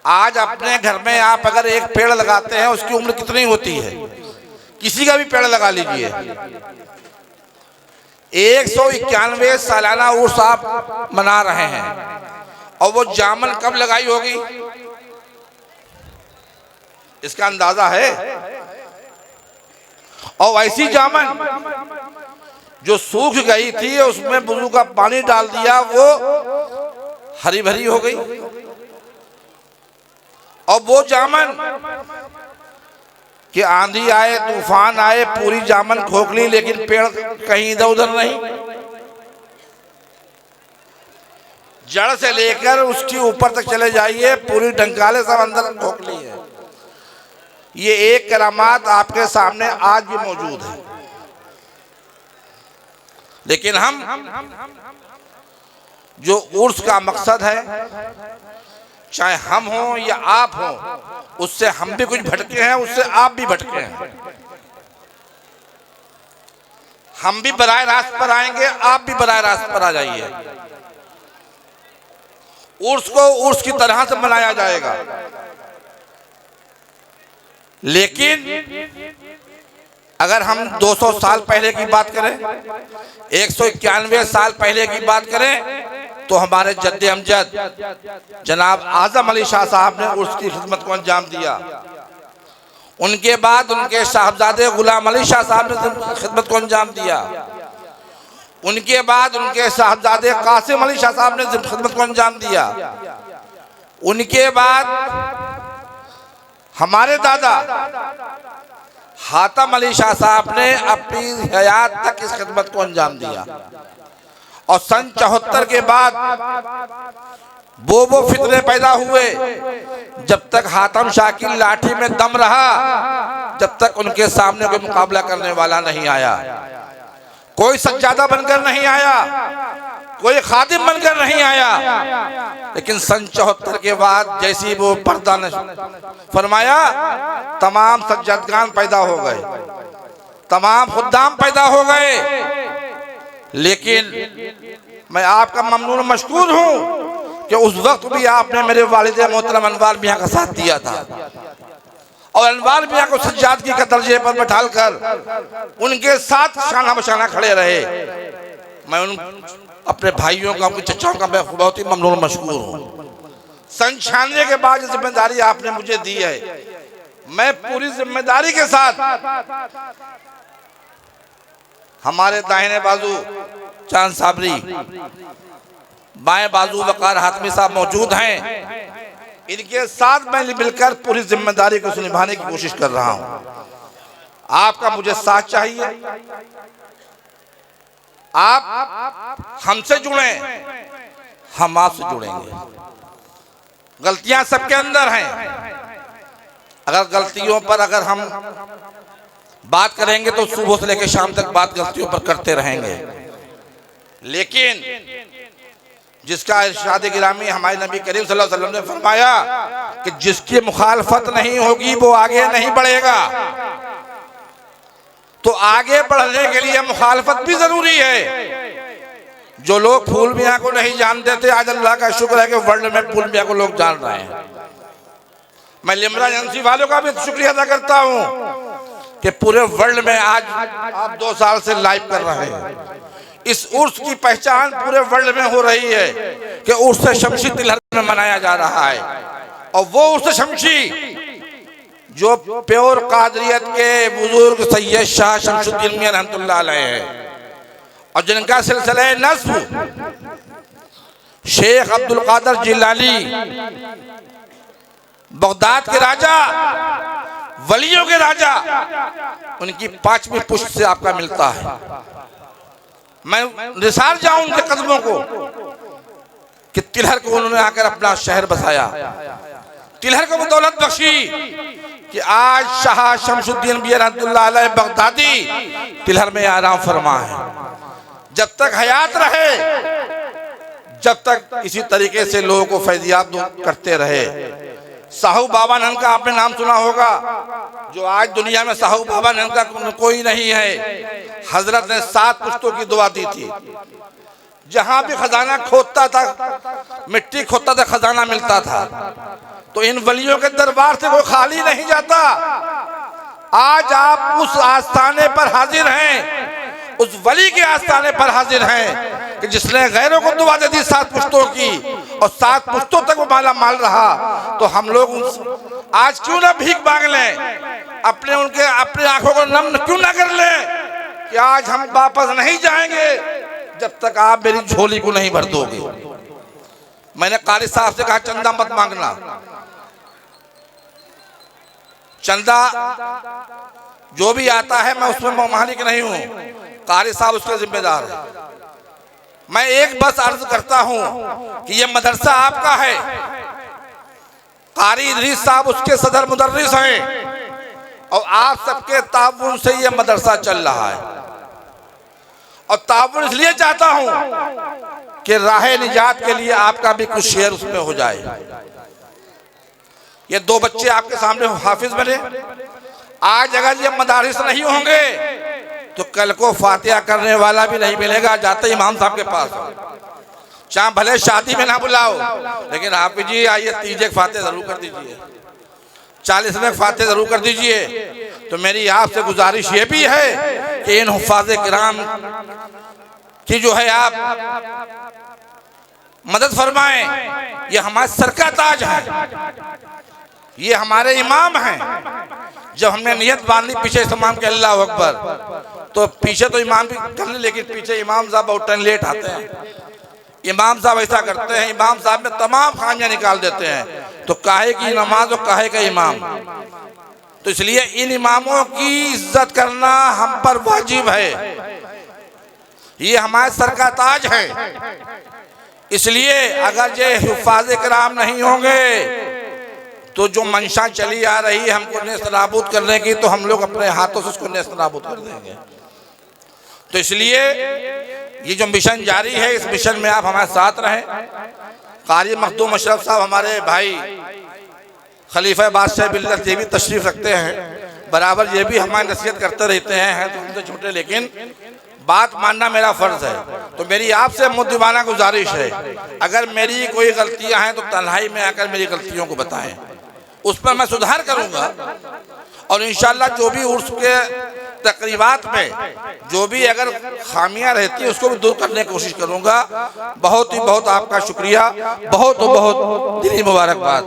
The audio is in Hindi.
आज अपने घर में आप अगर एक पेड़ लगाते हैं उसकी उम्र कितनी होती है? किसी का भी पेड़ लगा लीजिए, 191 सालाना उर्स आप मना रहे हैं, और वो जामन कब लगाई होगी इसका अंदाजा है? और वैसी जामन जो सूख गई थी उसमें बुजू का पानी डाल दिया, वो हरी भरी हो गई। और वो जामन कि आंधी आए तूफान आए पूरी जामन खोखली, लेकिन पेड़ कहीं इधर उधर नहीं। जड़ से लेकर उसकी ऊपर तक चले जाइए, पूरी डंकाले सब अंदर खोखली है। ये एक करामात आपके सामने आज भी मौजूद है। लेकिन हम जो उर्स का मकसद है, चाहे हम हों या आप हों, उससे हम भी कुछ भटके हैं, उससे आप भी भटके हैं। हम भी बराह रास्त पर आएंगे, आप भी बराह रास्त पर आ जाइए। उर्स को उर्स की तरह से मनाया जाएगा, लेकिन अगर हम 200 साल पहले की बात करें, 191 साल पहले की बात करें, तो हमारे जद्दे अमजद जनाब आजम अली शाह साहब ने उसकी खिदमत को अंजाम दिया। उनके बाद उनके साहबजादे गुलाम अली शाह साहब ने खिदमत को अंजाम दिया। उनके बाद उनके साहबजादे कासिम अली शाह साहब ने खिदमत को अंजाम दिया। उनके बाद हमारे दादा हातम अली शाह साहब ने अपनी हयात तक इस खिदमत को अंजाम दिया। और सन 74 के बाद वो फितने पैदा हुए, जब तक हातम शाह की लाठी में दम रहा, जब तक उनके सामने कोई मुकाबला करने वाला नहीं आया। कोई सज्जादा बनकर नहीं आया, कोई खादिम बनकर नहीं आया। लेकिन सन 74 के बाद जैसी वो पर्दा ने फरमाया, तमाम सज्जादगान पैदा हो गए, तमाम खुद्दाम पैदा हो गए। लेकिन मैं आपका ममनून मशकूर हूं कि उस वक्त भी आपने मेरे वालिद मोहतरम अनवार मियां का साथ दिया था, और अनवार मियां को सज्जादगी के दर्जे पर बैठाकर उनके साथ शाना बशाना खड़े रहे। मैं उन अपने भाइयों का, उनके चचाओं का मैं बहुत ही ममनून मशकूर हूँ। सन 96 के बाद जो जिम्मेदारी आपने मुझे दी है, मैं पूरी जिम्मेदारी के साथ, हमारे दाहिने बाजू चांद साबरी, बाएं बाजू वकार हातमी साहब मौजूद हैं, इनके साथ मैं मिलकर पूरी जिम्मेदारी को निभाने की कोशिश कर रहा हूं। आपका मुझे साथ चाहिए, आप हमसे जुड़े, हम आपसे जुड़ेंगे। गलतियां सबके अंदर हैं, अगर गलतियों पर अगर हम बात करेंगे तो सुबह से लेकर शाम तक बात गलतियों पर करते रहेंगे। लेकिन जिसका इरशाद गिरामी हमारे नबी करीम सल्लल्लाहु अलैहि वसल्लम ने फरमाया कि जिसकी मुखालफत नहीं होगी वो आगे नहीं बढ़ेगा, तो आगे बढ़ने के लिए मुखालफत भी जरूरी है। जो लोग फूल मियां को नहीं जानते थे, आज अल्लाह का शुक्र है कि वर्ल्ड में फूल मियां को लोग जान रहे हैं। मैं लिमरा एजेंसी वालों का भी शुक्रिया अदा करता हूं कि पूरे वर्ल्ड में आज आप 2 साल से लाइव कर रहे हैं। इस उर्स की पहचान पूरे वर्ल्ड में हो रही है कि उर्स शमशी तिलहर में मनाया जा रहा है, और वो उर्स शमशी जो प्योर कादरियत के बुजुर्ग सैयद शाह शमशुद्दीन मियां रहमतुल्लाह अलैह हैं, और जिनका सिलसिला नस्ब शेख अब्दुल कादिर जिलानी, बगदाद के राजा, वलियों के राजा, उनकी 5वीं पुश्त से आपका मिलता है। मैं निसार जाऊं उनके कदमों को कि तिलहर को उन्होंने आकर अपना शहर बसाया, तिलहर को दौलत बख्शी कि आज शाह शमशुद्दीन मियां रहमतुल्लाह अलैह बगदादी तिलहर में आराम फरमा है। जब तक हयात रहे, जब तक इसी तरीके से लोगों को फैजियात करते रहे। साहू बाबा नन का आपने नाम सुना होगा, जो आज दुनिया में साहू बाबा नन का कोई नहीं है। हजरत ने 7 पुश्तों की दुआ दी थी, जहां भी खजाना खोदता था, मिट्टी खोदता था, खजाना मिलता था। तो इन वलियों के दरबार से कोई खाली नहीं जाता। आज आप उस आस्थाने पर हाजिर हैं, उस वली के आस्थाने पर हाजिर हैं कि जिसने गैरों को दुआ दे दी 7 पुश्तों की और 7 पुश्तों तक वो माला माल रहा। तो हम लोग आज क्यों ना भीख मांग लें, अपनी आंखों को नम क्यों ना कर लें कि आज हम वापस नहीं जाएंगे जब तक आप मेरी झोली को नहीं भर दोगे। मैंने कारी साहब से कहा चंदा मत मांगना, चंदा जो भी आता है मैं उसमें मालिक नहीं हूं, कारी साहब उसके जिम्मेदार है। मैं एक बस अर्ज करता हूं कि ये मदरसा आपका है, कारी इदरीस साहब उसके सदर मुदर्रिस हैं और आप सबके ताउन से ये मदरसा चल रहा है। और ताउन इसलिए चाहता हूं कि राह निजात के लिए आपका भी कुछ शेयर उसमें हो जाए। ये 2 बच्चे आपके सामने हाफिज बने, आज अगर ये मदारिस नहीं होंगे तो कल को फातिहा करने वाला भी नहीं मिलेगा। जाते इमाम साहब के पास, चाहे भले शादी में ना बुलाओ, लेकिन आप जी आइए 30 फातिहा जरूर कर दीजिए, 40वें फातिहा जरूर कर दीजिए। तो मेरी आपसे गुजारिश ये भी है कि इन हुफ़ाज़े किराम की जो है आप मदद फरमाएं। ये हमारे सर का ताज है, ये हमारे इमाम हैं। जब हमने नियत बांधी पीछे इमाम के अल्लाह अकबर, तो पीछे तो इमाम भी कर ले, लेकिन पीछे इमाम साहब बहुत टाइम लेट आते हैं। इमाम साहब ऐसा करते हैं, इमाम साहब में तमाम खामियां निकाल देते हैं। तो काहे की नमाज और काहे का इमाम, तो इसलिए इन इमामों की इज्जत करना हम पर वाजिब है। ये हमारे सर का ताज है। इसलिए अगर ये हुफ़ाज़े किराम नहीं होंगे तो जो मंशा चली आ रही है हमको नेस्त नाबूद करने की, तो हम लोग अपने हाथों से उसको नेस्त नाबूद कर देंगे। तो इसलिए ये जो मिशन जारी है, इस मिशन में आप हमारे साथ रहें। कारी मखदूम अशरफ साहब हमारे भाई खलीफा बादशाह बिल्लत ये भी तशरीफ रखते हैं, बराबर ये भी हमारी नसीहत करते रहते हैं तो हमसे छोटे, लेकिन बात मानना मेरा फर्ज है। तो मेरी आपसे मुद्दीवाना गुजारिश है, अगर मेरी कोई गलतियां हैं तो तन्हाई में आकर मेरी गलतियों को बताएं, उस पर मैं सुधार करूंगा। और इंशाअल्लाह जो भी उर्स के तकरीबात में जो भी अगर खामियां रहती है उसको भी दूर करने की कोशिश करूंगा। बहुत ही बहुत आपका शुक्रिया, बहुत बहुत दिली मुबारकबाद।